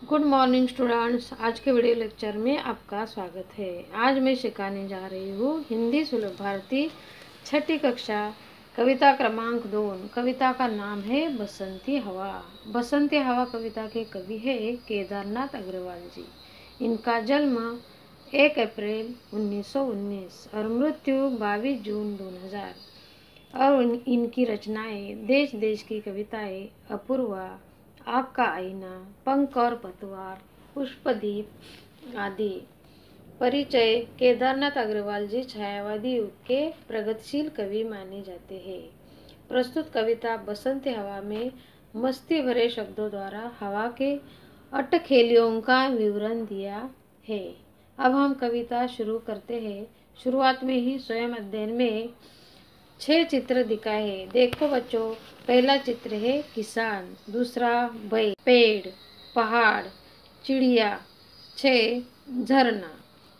Good morning students. आज के video lecture में आपका स्वागत है। आज मैं सिखाने जा रही हूँ हिंदी सुलभ भारती छठी कक्षा कविता क्रमांक 2। कविता का नाम है बसंती हवा। बसंती हवा कविता के कवि है केदारनाथ अग्रवाल जी। इनका जन्म 1 अप्रैल 1919 और मृत्यु 22 जून 2000। और इनकी रचनाएं देश देश की कविताएं, अपूर्वा, आपका आईना, पंख और पतवार, पुष्पदीप आदि। परिचय: केदारनाथ अग्रवाल जी छायावादी युग के प्रगतिशील कवि माने जाते हैं। प्रस्तुत कविता बसंती हवा में मस्ती भरे शब्दों द्वारा हवा के अटखेलियों का विवरण दिया है। अब हम कविता शुरू करते हैं। शुरुआत में ही स्वयं अध्ययन में 6 चित्र दिखाए हैं। देखो बच्चों, पहला चित्र है किसान, दूसरा बैल, पेड़, पहाड़, चिड़िया, 6 झरना।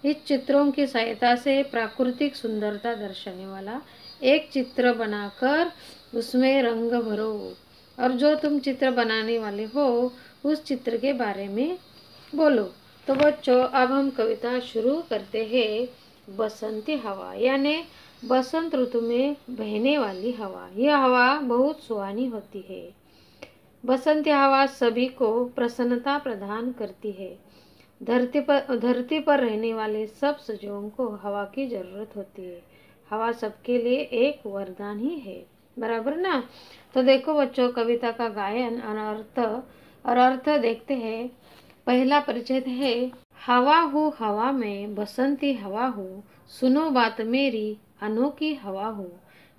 इस चित्रों की सहायता से प्राकृतिक सुंदरता दर्शाने वाला एक चित्र बनाकर उसमें रंग भरो और जो तुम चित्र बनाने वाले हो उस चित्र के बारे में बोलो। तो बच्चों, अब हम कविता शुरू करते हैं। बसंती हवा यानी बसंत ऋतु में बहने वाली हवा। यह हवा बहुत सुहानी होती है। बसंती हवा सभी को प्रसन्नता प्रदान करती है। धरती पर रहने वाले सब सजीवों को हवा की जरूरत होती है। हवा सबके लिए एक वरदान ही है, बराबर ना। तो देखो बच्चों, कविता का गायन और अर्थ देखते हैं। पहला परिचय है, हवा हूँ हवा में बसंती हवा हूँ, सुनो बात मेरी अनोखी हवा हूँ।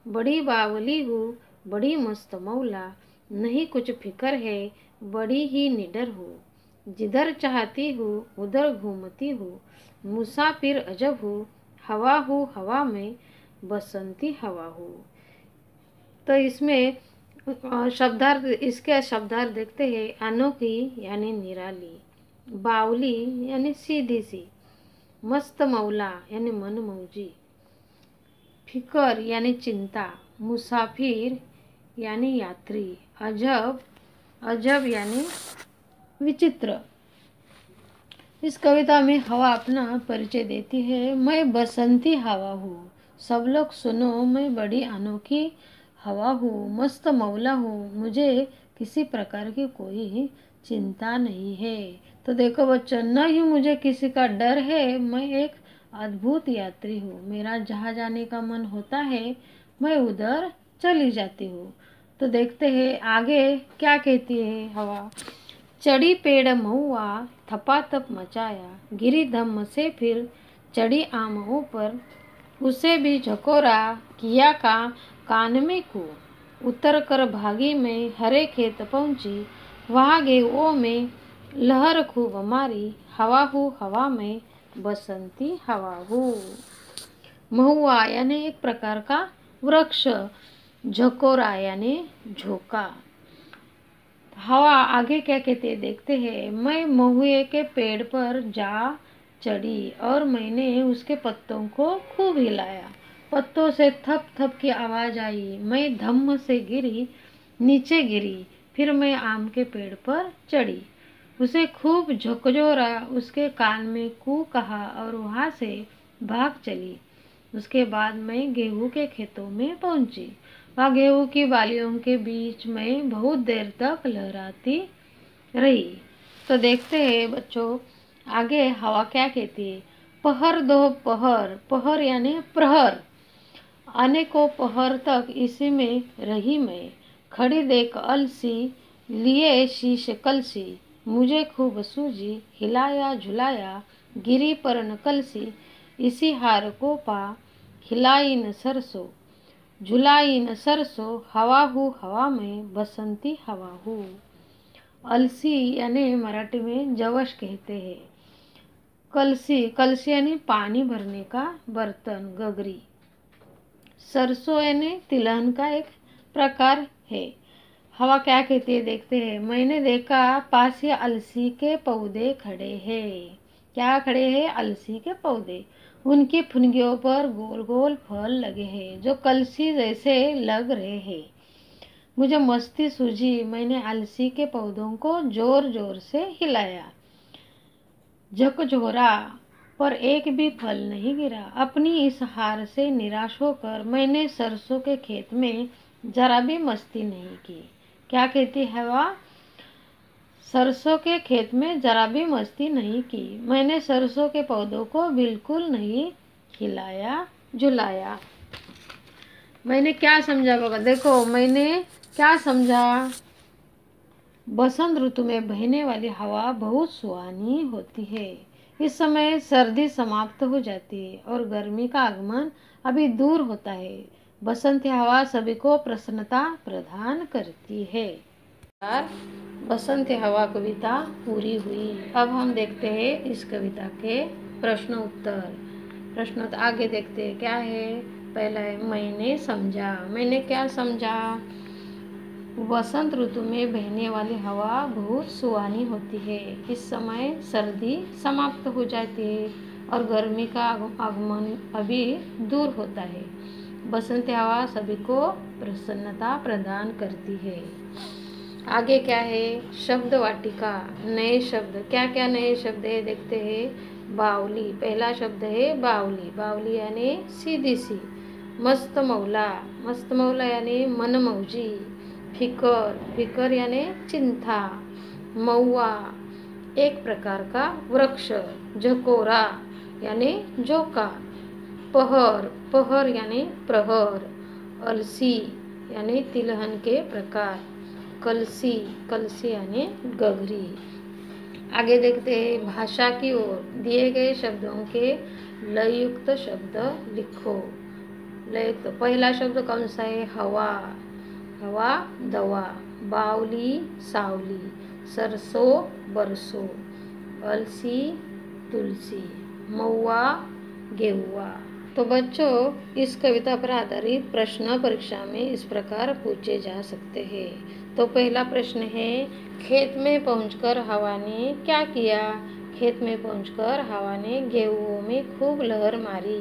बड़ी बावली हूँ, बड़ी मस्त मौला, नहीं कुछ फिकर है, बड़ी ही निडर हूँ। जिधर चाहती हूँ उधर घूमती हूँ, मुसाफिर अजब हूँ, हवा हूँ हवा में बसंती हवा हूँ। तो इसमें शब्दार्थ, इसके शब्दार्थ देखते हैं। अनोखी यानी निराली, बावली यानी सीधी सी, मस्त मौला यानी मनमौजी, फिकर यानी चिंता, मुसाफिर यानी यात्री, अजब यानी विचित्र। इस कविता में हवा अपना परिचय देती है। मैं बसंती हवा हूँ, सब लोग सुनो, मैं बड़ी अनोखी हवा हूँ, मस्त मौला हूँ, मुझे किसी प्रकार की कोई चिंता नहीं है। तो देखो बच्चों, न ही मुझे किसी का डर है, मैं एक अद्भुत यात्री हूँ। मेरा जहाँ जाने का मन होता है मैं उधर चली जाती हूँ। तो देखते हैं आगे क्या कहती है हवा। चढ़ी पेड़ महुआ थपाथप मचाया, गिरी धम्म से फिर चढ़ी आमों पर, उसे भी झकोरा किया का कान में को। उतर कर भागी में हरे खेत पहुंची, वहाँ गेहूं में लहर खूब मारी, हवा हूँ हवा में बसंती हवा हूँ। महुआ यानी एक प्रकार का वृक्ष, झकोरा यानी झोंका। हवा आगे क्या कहते हैं देखते हैं। मैं महुए के पेड़ पर जा चढ़ी और मैंने उसके पत्तों को खूब हिलाया। पत्तों से थप थप की आवाज आई। मैं धम्म से नीचे गिरी। फिर मैं आम के पेड़ पर चढ़ी, उसे खूब झकझोरा, उसके कान में कू कहा और वहां से भाग चली। उसके बाद मैं गेहूं के खेतों में पहुंची। वहाँ गेहूं की बालियों के बीच में बहुत देर तक लहराती रही। तो देखते हैं बच्चों आगे हवा क्या कहती है। पहर दो पहर, पहर यानी प्रहर, अनेकों पहर तक इसी में रही मैं, खड़ी देख अलसी लिए शीश कलसी, मुझे खूब सूझी, हिलाया झुलाया गिरी पर न कलसी, इसी हार को पा खिलाई न सरसों, झुलाई न सरसों, हवा हूँ हवा में बसंती हवा हूँ। अलसी यानी मराठी में जवश कहते हैं। कलसी यानी पानी भरने का बर्तन, गगरी। सरसों यानी तिलहन का एक प्रकार है। हवा क्या कहती है देखते हैं। मैंने देखा पास ही अलसी के पौधे खड़े हैं। क्या खड़े हैं? अलसी के पौधे। उनकी फुनगियों पर गोल गोल फल लगे हैं जो कलसी जैसे लग रहे हैं। मुझे मस्ती सूझी, मैंने अलसी के पौधों को जोर जोर से हिलाया। झकझोरा, पर एक भी फल नहीं गिरा। अपनी इस हार से निराश होकर मैंने सरसों के खेत में जरा भी मस्ती नहीं की। क्या कहती है वह? सरसों के खेत में जरा भी मस्ती नहीं की। मैंने सरसों के पौधों को बिल्कुल नहीं हिलाया झुलाया। मैंने क्या समझा बाबा? देखो, मैंने क्या समझा? बसंत ऋतु में बहने वाली हवा बहुत सुहानी होती है। इस समय सर्दी समाप्त हो जाती है और गर्मी का आगमन अभी दूर होता है। बसंत हवा सभी को प्रसन्नता प्रदान करती है। यार, बसंत हवा कविता पूरी हुई। अब हम देखते हैं इस कविता के प्रश्न उत्तर। प्रश्न आगे देखते हैं क्या है। पहला है मैंने समझा। मैंने क्या समझा? बसंत ऋतु में बहने वाली हवा बहुत सुहानी होती है। इस समय सर्दी समाप्त हो जाती है और गर्मी का आगमन अभी दूर होता है। बसंत हवा सभी को प्रसन्नता प्रदान करती है। आगे क्या है? शब्द वाटिका। नए शब्द, क्या क्या नए शब्द है देखते हैं। बावली, पहला शब्द है बावली। बावली यानी सीधी सी। मस्त मौला, मस्त मौला यानी मनमौजी। फिकर, फिकर यानी चिंता। महुआ, एक प्रकार का वृक्ष। झकोरा यानी झोंका। पहर, पहर यानी प्रहर। अलसी यानी तिलहन के प्रकार। कलसी, कलसी यानी गगरी। आगे देखते हैं भाषा की ओर। दिए गए शब्दों के लययुक्त शब्द लिखो। लययुक्त, पहला शब्द कौन सा है? हवा। हवा दवा। बावली सावली। सरसों बरसों। अलसी तुलसी। महुआ गेहुआ। तो बच्चों, इस कविता पर आधारित प्रश्न परीक्षा में इस प्रकार पूछे जा सकते हैं। तो पहला प्रश्न है, खेत में पहुंचकर हवा ने क्या किया? खेत में पहुंचकर हवा ने गेहूं में खूब लहर मारी।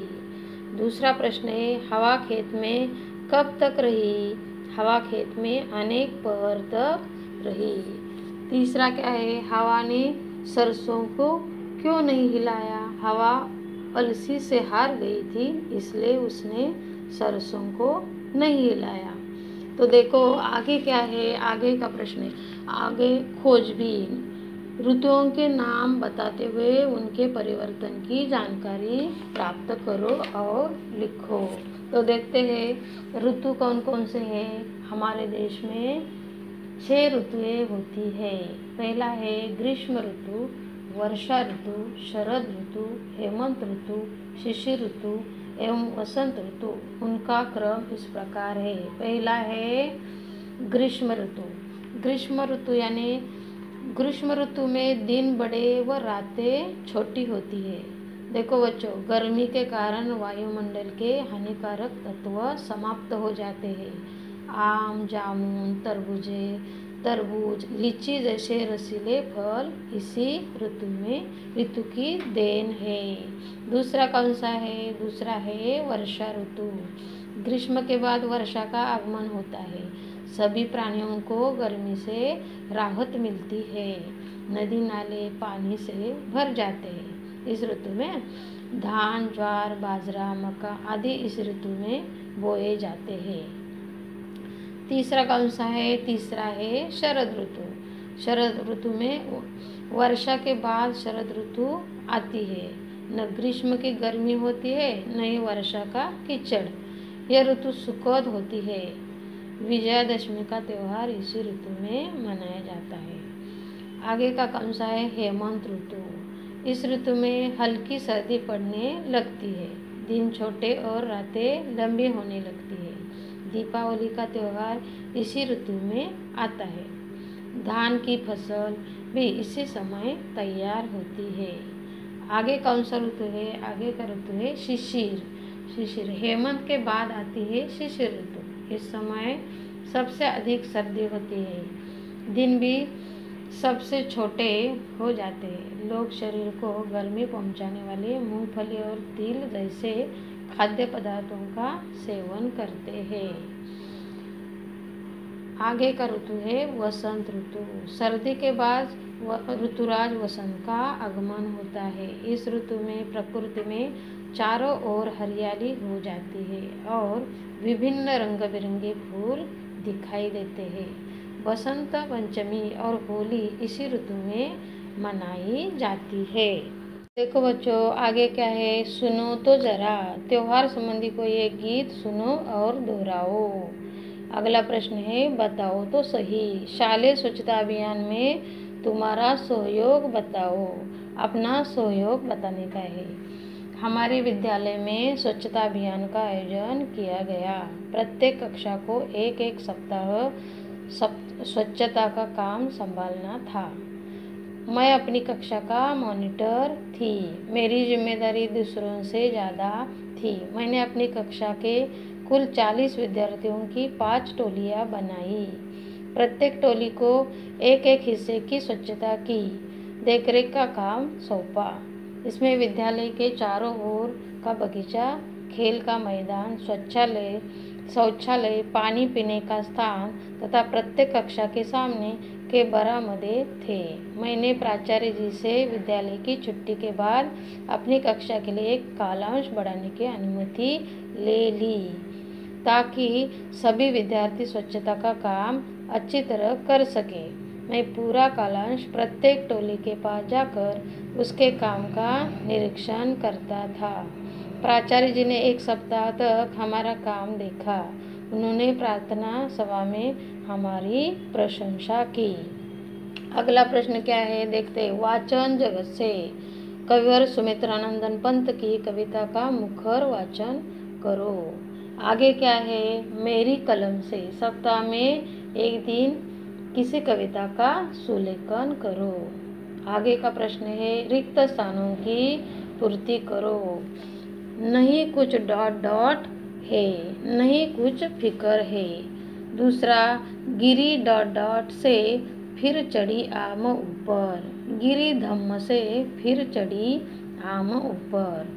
दूसरा प्रश्न है, हवा खेत में कब तक रही? हवा खेत में अनेक पहर तक रही। तीसरा क्या है, हवा ने सरसों को क्यों नहीं हिलाया? हवा अलसी से हार गई थी, इसलिए उसने सरसों को नहीं हिलाया। तो देखो आगे क्या है। आगे का प्रश्न है, आगे खोजबीन। ऋतुओं के नाम बताते हुए उनके परिवर्तन की जानकारी प्राप्त करो और लिखो। तो देखते हैं ऋतु कौन कौन से हैं। हमारे देश में 6 ऋतुएं होती है। पहला है ग्रीष्म ऋतु, वर्षा ऋतु, शरद ऋतु, हेमंत ऋतु, शिशिर ऋतु एवं वसंत ऋतु। उनका क्रम इस प्रकार है। पहला है ग्रीष्म ऋतु। ग्रीष्म ऋतु यानी ग्रीष्म ऋतु में दिन बड़े व रातें छोटी होती है। देखो बच्चों, गर्मी के कारण वायुमंडल के हानिकारक तत्व समाप्त हो जाते हैं। आम, जामुन, तरबूज, लीची जैसे रसीले फल इसी ऋतु की देन है। दूसरा कौन सा है? दूसरा है वर्षा ऋतु। ग्रीष्म के बाद वर्षा का आगमन होता है। सभी प्राणियों को गर्मी से राहत मिलती है। नदी नाले पानी से भर जाते हैं। इस ऋतु में धान, ज्वार, बाजरा, मक्का आदि इस ऋतु में बोए जाते हैं। तीसरा कौन सा है? तीसरा है शरद ऋतु। शरद ऋतु में वर्षा के बाद शरद ऋतु आती है। न ग्रीष्म की गर्मी होती है, न ही वर्षा का कीचड़। यह ऋतु सुखद होती है। विजयादशमी का त्यौहार इसी ऋतु में मनाया जाता है। आगे का कौन सा है? हेमंत ऋतु। इस ऋतु में हल्की सर्दी पड़ने लगती है। दिन छोटे और रातें लंबी होने लगती है। दीपावली का त्यौहार इसी ऋतु में आता है। धान की फसल भी इसी समय तैयार होती है। आगे कौन सा ऋतु है? आगे का ऋतु है शिशिर। शिशिर हेमंत के बाद आती है शिशिर ऋतु। इस समय सबसे अधिक सर्दी होती है। दिन भी सबसे छोटे हो जाते हैं। लोग शरीर को गर्मी पहुंचाने वाले मूंगफली और तिल जैसे खाद्य पदार्थों का सेवन करते हैं। आगे का ऋतु है वसंत ऋतु। सर्दी के बाद ऋतुराज वसंत का आगमन होता है। इस ऋतु में प्रकृति में चारों ओर हरियाली हो जाती है और विभिन्न रंग बिरंगे फूल दिखाई देते हैं। बसंत पंचमी और होली इसी ऋतु में मनाई जाती है। देखो बच्चों, आगे क्या है, सुनो तो जरा। त्योहार संबंधी कोई एक गीत सुनो और दोहराओ। अगला प्रश्न है, बताओ तो सही। शालेय स्वच्छता अभियान में तुम्हारा सहयोग बताओ। अपना सहयोग बताने का है। हमारे विद्यालय में स्वच्छता अभियान का आयोजन किया गया। प्रत्येक कक्षा को एक एक सप्ताह स्वच्छता का काम संभालना था। मैं अपनी कक्षा का मॉनिटर थी। मेरी जिम्मेदारी दूसरों से ज़्यादा थी। मैंने अपनी कक्षा के कुल 40 विद्यार्थियों की 5 टोलियाँ बनाई। प्रत्येक टोली को एक एक हिस्से की स्वच्छता की देखरेख का काम सौंपा। इसमें विद्यालय के चारों ओर का बगीचा, खेल का मैदान, शौचालय, पानी पीने का स्थान तथा प्रत्येक कक्षा के सामने के बरामदे थे। मैंने प्राचार्य जी से विद्यालय की छुट्टी के बाद अपनी कक्षा के लिए एक कालांश बढ़ाने की अनुमति ले ली ताकि सभी विद्यार्थी स्वच्छता का काम अच्छी तरह कर सके। मैं पूरा कालांश प्रत्येक टोली के पास जाकर उसके काम का निरीक्षण करता था। प्राचार्य जी ने 1 सप्ताह तक हमारा काम देखा। उन्होंने प्रार्थना सभा में हमारी प्रशंसा की। अगला प्रश्न क्या है, देखते हैं। वाचन जगत से कविवर सुमित्रानंदन पंत की कविता का मुखर वाचन करो। आगे क्या है, मेरी कलम से सप्ताह में एक दिन किसी कविता का सुलेखन करो। आगे का प्रश्न है, रिक्त स्थानों की पूर्ति करो। नहीं कुछ डॉट डॉट है, नहीं कुछ फिकर है। दूसरा, गिरी डॉट डॉट से फिर चढ़ी आम ऊपर। गिरी धम्म से फिर चढ़ी आम ऊपर।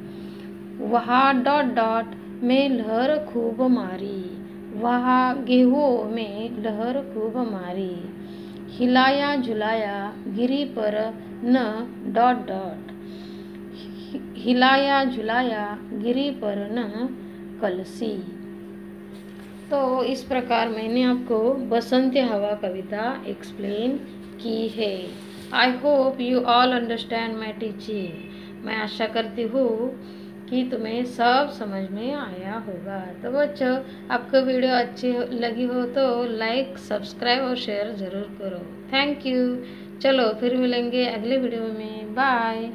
वहाँ डॉट डॉट में लहर खूब मारी। वहाँ गेहूं में लहर खूब मारी। हिलाया झुलाया गिरी पर न डॉट डॉट। हिलाया झुलाया गिरी पर न कलसी। तो इस प्रकार मैंने आपको बसंती हवा कविता एक्सप्लेन की है। I hope you all understand my teaching. मैं आशा करती हूँ कि तुम्हें सब समझ में आया होगा। तो बच्चों, आपको वीडियो अच्छी लगी हो तो लाइक, सब्सक्राइब और शेयर ज़रूर करो। Thank you. चलो फिर मिलेंगे अगले वीडियो में। बाय।